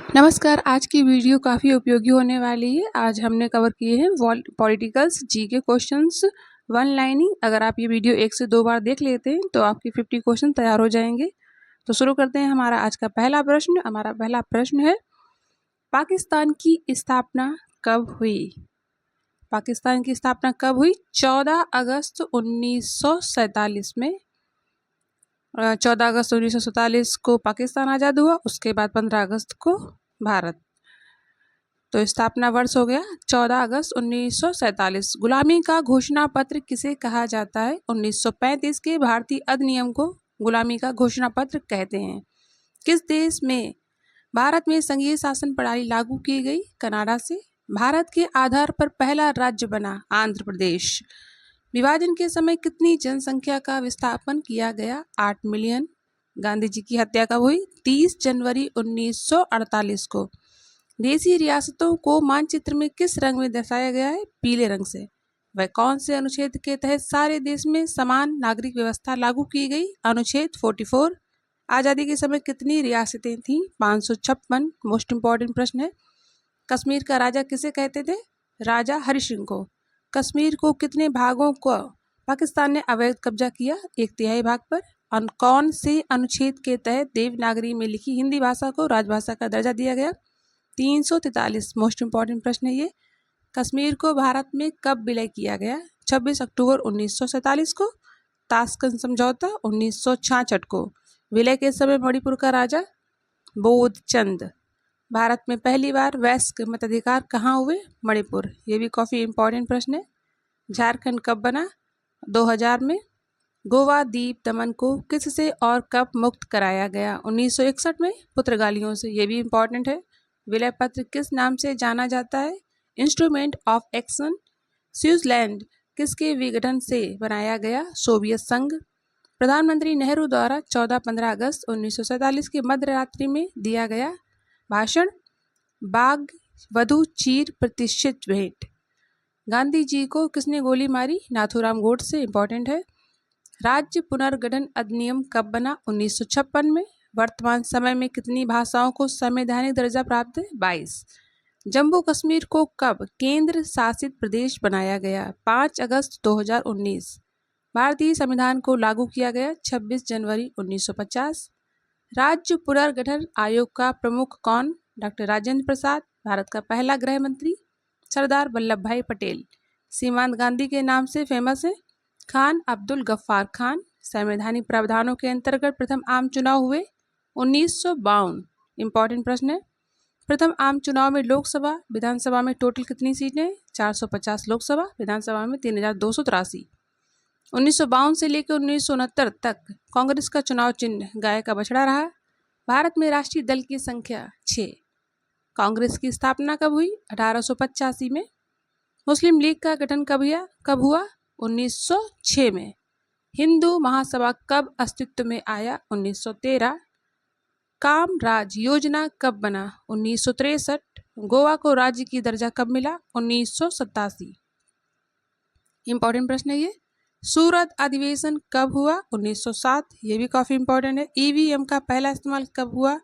नमस्कार, आज की वीडियो काफ़ी उपयोगी होने वाली है। आज हमने कवर किए हैं पॉलिटिकल्स जी के क्वेश्चंस वन लाइनिंग। अगर आप ये वीडियो 1 से 2 बार देख लेते हैं तो आपके 50 क्वेश्चन तैयार हो जाएंगे। तो शुरू करते हैं हमारा आज का पहला प्रश्न। हमारा पहला प्रश्न है, पाकिस्तान की स्थापना कब हुई? पाकिस्तान की स्थापना कब हुई? 14 अगस्त 1947 में। 14 अगस्त 1947 को पाकिस्तान आज़ाद हुआ। उसके बाद 15 अगस्त को भारत। तो स्थापना वर्ष हो गया 14 अगस्त 1947। गुलामी का घोषणा पत्र किसे कहा जाता है? 1935 के भारतीय अधिनियम को गुलामी का घोषणा पत्र कहते हैं। किस देश में भारत में संघीय शासन प्रणाली लागू की गई? कनाडा से। भारत के आधार पर पहला राज्य बना आंध्र प्रदेश। विभाजन के समय कितनी जनसंख्या का विस्थापन किया गया? 8 मिलियन। गांधी जी की हत्या कब हुई? 30 जनवरी 1948 को। देशी रियासतों को मानचित्र में किस रंग में दर्शाया गया है? पीले रंग से। वह कौन से अनुच्छेद के तहत सारे देश में समान नागरिक व्यवस्था लागू की गई? अनुच्छेद 44। आज़ादी के समय कितनी रियासतें थीं? 556। मोस्ट इम्पॉर्टेंट प्रश्न है, कश्मीर का राजा किसे कहते थे? राजा हरि सिंह को। कश्मीर को कितने भागों को पाकिस्तान ने अवैध कब्जा किया? 1/3 भाग पर। कौन से अनुच्छेद के तहत देवनागरी में लिखी हिंदी भाषा को राजभाषा का दर्जा दिया गया? 343। मोस्ट इम्पॉर्टेंट प्रश्न है ये, कश्मीर को भारत में कब विलय किया गया? 26 अक्टूबर 1947 को। ताशकंद समझौता 1966 को। विलय के समय मणिपुर का राजा बोधचंद। भारत में पहली बार वयस्क मताधिकार कहाँ हुए? मणिपुर। ये भी काफ़ी इम्पोर्टेंट प्रश्न है। झारखंड कब बना? 2000 में। गोवा द्वीप दमन को किससे और कब मुक्त कराया गया? 1961 में, पुर्तगालियों से। ये भी इम्पोर्टेंट है। विलय पत्र किस नाम से जाना जाता है? Instrument of action. स्विट्जरलैंड किसके विघटन से बनाया गया? सोवियत संघ। प्रधानमंत्री नेहरू द्वारा 14-15 अगस्त 1947 की मध्य रात्रि में दिया गया भाषण? बाग वधु चीर प्रतिष्ठित भेंट। गांधी जी को किसने गोली मारी? नाथूराम गोडसे। इंपॉर्टेंट है। राज्य पुनर्गठन अधिनियम कब बना? 1956 में। वर्तमान समय में कितनी भाषाओं को संवैधानिक दर्जा प्राप्त है? 22। जम्मू कश्मीर को कब केंद्र शासित प्रदेश बनाया गया? 5 अगस्त 2019। भारतीय संविधान को लागू किया गया 26 जनवरी 1950। राज्य पुनर्गठन आयोग का प्रमुख कौन? डॉक्टर राजेंद्र प्रसाद। भारत का पहला गृह मंत्री सरदार वल्लभ भाई पटेल। सीमांत गांधी के नाम से फेमस है? खान अब्दुल गफ्फार खान। संवैधानिक प्रावधानों के अंतर्गत प्रथम आम चुनाव हुए 1952। इंपॉर्टेंट प्रश्न है, प्रथम आम चुनाव में लोकसभा विधानसभा में टोटल कितनी सीटें? 450 लोकसभा, विधानसभा में 3283। 1952 से लेकर 1969 तक कांग्रेस का चुनाव चिन्ह गाय का बछड़ा रहा। भारत में राष्ट्रीय दल की संख्या 6। कांग्रेस की स्थापना कब हुई? 1885 में। मुस्लिम लीग का गठन कब हुआ? 1906 में। हिंदू महासभा कब अस्तित्व में आया? 1913। कामराज योजना कब बना? 1963। गोवा को राज्य की दर्जा कब मिला? 1987। इंपॉर्टेंट प्रश्न है ये। सूरत अधिवेशन कब हुआ? 1907। ये भी काफ़ी इंपॉर्टेंट है। ईवीएम का पहला इस्तेमाल कब हुआ?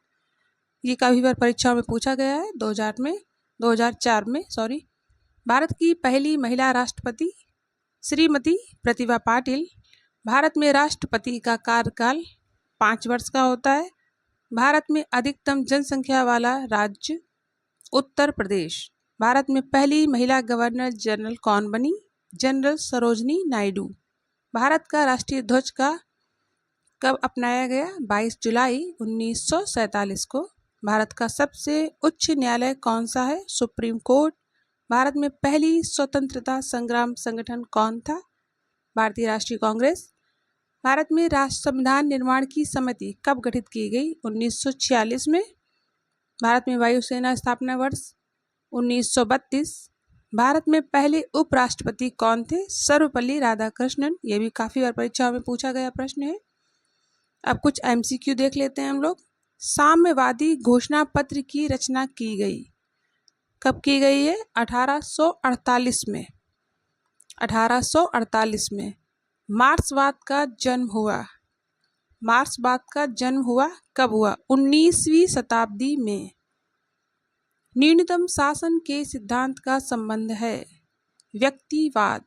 ये काफ़ी बार परीक्षाओं में पूछा गया है। 2004 में। भारत की पहली महिला राष्ट्रपति श्रीमती प्रतिभा पाटिल। भारत में राष्ट्रपति का कार्यकाल 5 वर्ष का होता है। भारत में अधिकतम जनसंख्या वाला राज्य उत्तर प्रदेश। भारत में पहली महिला गवर्नर जनरल कौन बनी? जनरल सरोजनी नायडू। भारत का राष्ट्रीय ध्वज का कब अपनाया गया? 22 जुलाई 1947 को। भारत का सबसे उच्च न्यायालय कौन सा है? Supreme court. भारत में पहली स्वतंत्रता संग्राम संगठन कौन था? भारतीय राष्ट्रीय कांग्रेस। भारत में राष्ट्र संविधान निर्माण की समिति कब गठित की गई? 1946 में। भारत में वायुसेना स्थापना वर्ष 1932। भारत में पहले उपराष्ट्रपति कौन थे? सर्वपल्ली राधाकृष्णन। ये भी काफ़ी बार परीक्षाओं में पूछा गया प्रश्न है। अब कुछ एमसीक्यू देख लेते हैं हम लोग। साम्यवादी घोषणा पत्र की रचना की गई कब की गई है? 1848 में। 1848 में। मार्क्सवाद का जन्म हुआ कब हुआ? 19वीं शताब्दी में। न्यूनतम शासन के सिद्धांत का संबंध है व्यक्तिवाद।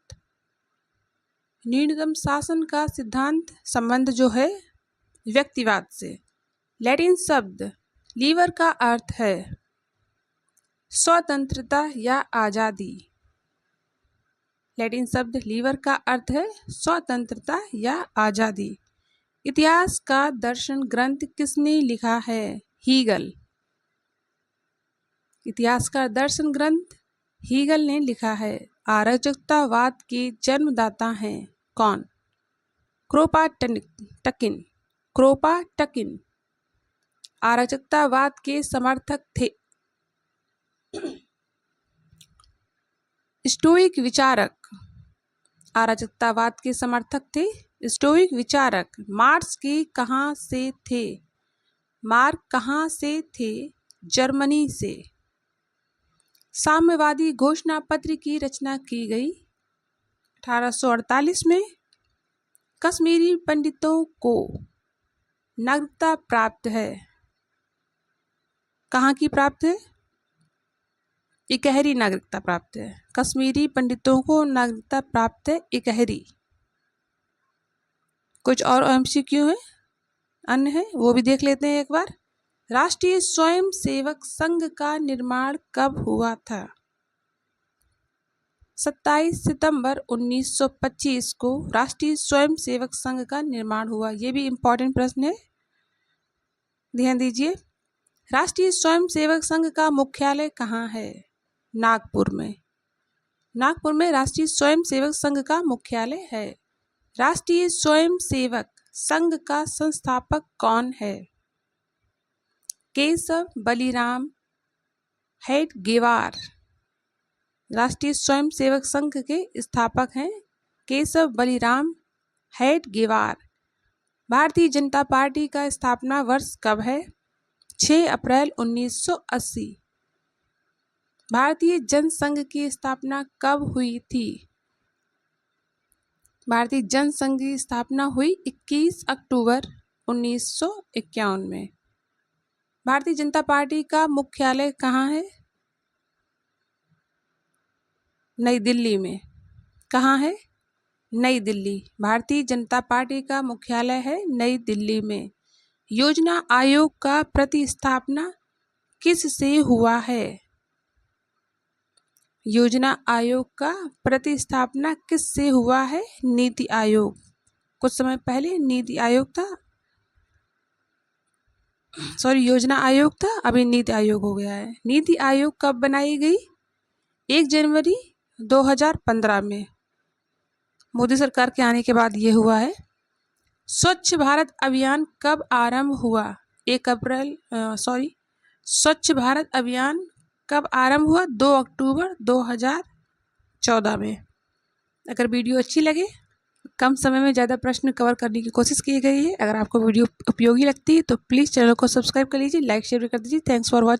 न्यूनतम शासन का सिद्धांत संबंध जो है व्यक्तिवाद से। लैटिन शब्द लीवर का अर्थ है स्वतंत्रता या आज़ादी। लैटिन शब्द लीवर का अर्थ है स्वतंत्रता या आज़ादी। इतिहास का दर्शन ग्रंथ किसने लिखा है? हीगल। इतिहास का दर्शन ग्रंथ हीगल ने लिखा है। अराजकतावाद के जन्मदाता हैं कौन? क्रोपाटकिन। क्रोपाटकिन अराजकतावाद के समर्थक थे। स्टोइक विचारक अराजकतावाद के समर्थक थे। स्टोइक विचारक मार्क्स के कहाँ से थे? मार्क कहाँ से थे? जर्मनी से। साम्यवादी घोषणा पत्र की रचना की गई 1848 में। कश्मीरी पंडितों को नागरिकता प्राप्त है। कहाँ की प्राप्त है? इकहरी नागरिकता प्राप्त है। कश्मीरी पंडितों को नागरिकता प्राप्त है इकहरी। कुछ और एमसीक्यू है अन्य है वो भी देख लेते हैं एक बार। राष्ट्रीय स्वयंसेवक संघ का निर्माण कब हुआ था? 27 सितंबर 1925 को राष्ट्रीय स्वयंसेवक संघ का निर्माण हुआ। ये भी इम्पोर्टेंट प्रश्न है, ध्यान दीजिए। राष्ट्रीय स्वयंसेवक संघ का मुख्यालय कहाँ है? नागपुर में। नागपुर में राष्ट्रीय स्वयंसेवक संघ का मुख्यालय है। राष्ट्रीय स्वयंसेवक संघ का संस्थापक कौन है? केशव बलिराम हेडगेवार। राष्ट्रीय स्वयंसेवक संघ के स्थापक हैं केशव बलिराम हेडगेवार। भारतीय जनता पार्टी का स्थापना वर्ष कब है? 6 अप्रैल 1980। भारतीय जनसंघ की स्थापना कब हुई थी? भारतीय जनसंघ की स्थापना हुई 21 अक्टूबर 1951 में। भारतीय जनता पार्टी का मुख्यालय कहाँ है? नई दिल्ली में। कहाँ है? नई दिल्ली। भारतीय जनता पार्टी का मुख्यालय है नई दिल्ली में। योजना आयोग का प्रतिस्थापना किससे हुआ है? योजना आयोग का प्रतिस्थापना किससे हुआ है? नीति आयोग। कुछ समय पहले नीति आयोग था, योजना आयोग था, अभी नीति आयोग हो गया है। नीति आयोग कब बनाई गई? 1 जनवरी 2015 में। मोदी सरकार के आने के बाद ये हुआ है। स्वच्छ भारत अभियान कब आरंभ हुआ? स्वच्छ भारत अभियान कब आरंभ हुआ? 2 अक्टूबर 2014 में। अगर वीडियो अच्छी लगे, कम समय में ज़्यादा प्रश्न कवर करने की कोशिश की गई है। अगर आपको वीडियो उपयोगी लगती है तो प्लीज़ चैनल को सब्सक्राइब कर लीजिए, लाइक शेयर कर दीजिए। Thanks for watching.